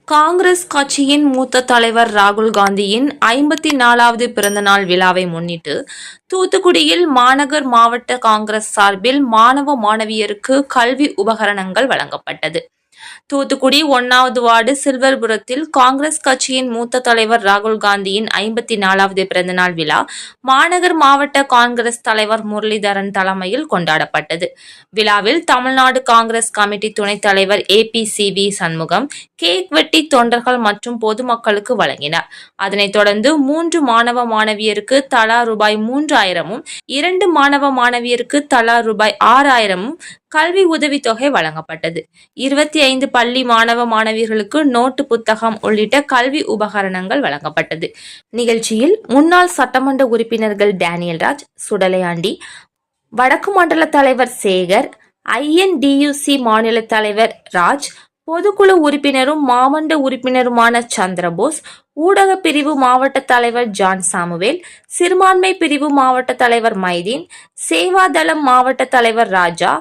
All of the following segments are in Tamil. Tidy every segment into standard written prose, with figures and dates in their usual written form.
காங்கிரஸ் கட்சியின் மூத்த தலைவர் ராகுல் காந்தியின் 54வது பிறந்தநாள் விழாவை முன்னிட்டு தூத்துக்குடியில் மாநகர் மாவட்ட காங்கிரஸ் சார்பில் மாணவ மாணவியருக்கு கல்வி உபகரணங்கள் வழங்கப்பட்டது. தூத்துக்குடி 1வது வார்டு சில்வர்புரத்தில் காங்கிரஸ் கட்சியின் மூத்த தலைவர் ராகுல் காந்தியின் 54வது பிறந்தநாள் விழா மாநகர் மாவட்ட காங்கிரஸ் தலைவர் முரளிதரன் தலைமையில் கொண்டாடப்பட்டது. விழாவில் தமிழ்நாடு காங்கிரஸ் கமிட்டி துணைத் தலைவர் APCV சண்முகம் கேக் வெட்டி தொண்டர்கள் மற்றும் பொதுமக்களுக்கு வழங்கினார். அதனைத் தொடர்ந்து 3 மாணவ மாணவியருக்கு தலா ரூபாய் 3000 2 மாணவ மாணவியருக்கு தலா ரூபாய் 6000 கல்வி உதவித்தொகை வழங்கப்பட்டது. 25 பள்ளி மாணவ மாணவியர்களுக்கு நோட்டு புத்தகம் உள்ளிட்ட கல்வி உபகரணங்கள் வழங்கப்பட்டது. நிகழ்ச்சியில் முன்னாள் சட்டமன்ற உறுப்பினர்கள் டேனியல் ராஜ், சுடலையாண்டி, வடக்கு மண்டல தலைவர் சேகர், INDUC மாநில தலைவர் ராஜ், பொதுக்குழு உறுப்பினரும் மாமன்ற உறுப்பினருமான சந்திரபோஸ், ஊடக பிரிவு மாவட்ட தலைவர் ஜான் சாமுவேல், சிறுபான்மை பிரிவு மாவட்ட தலைவர் மைதீன், சேவாதளம் மாவட்ட தலைவர் ராஜா,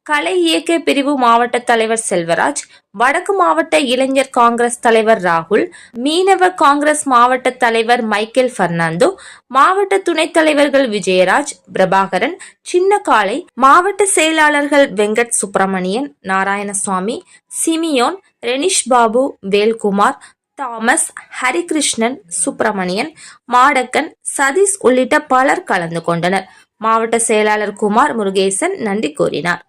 கலை இயக்க பிரிவு மாவட்ட தலைவர் செல்வராஜ், வடக்கு மாவட்ட இளைஞர் காங்கிரஸ் தலைவர் ராகுல், மீனவ காங்கிரஸ் மாவட்ட தலைவர் மைக்கேல் பெர்னாண்டோ, மாவட்ட துணைத் தலைவர்கள் விஜயராஜ், பிரபாகரன், சின்னக்காளை, மாவட்ட செயலாளர்கள் வெங்கட் சுப்பிரமணியன், நாராயணசுவாமி, சிமியோன், ரெனிஷ் பாபு, வேல்குமார், தாமஸ், ஹரிகிருஷ்ணன், சுப்பிரமணியன், மாடக்கன், சதீஷ் உள்ளிட்ட பலர் கலந்து கொண்டனர். மாவட்ட செயலாளர் குமார் முருகேசன் நன்றி கூறினார்.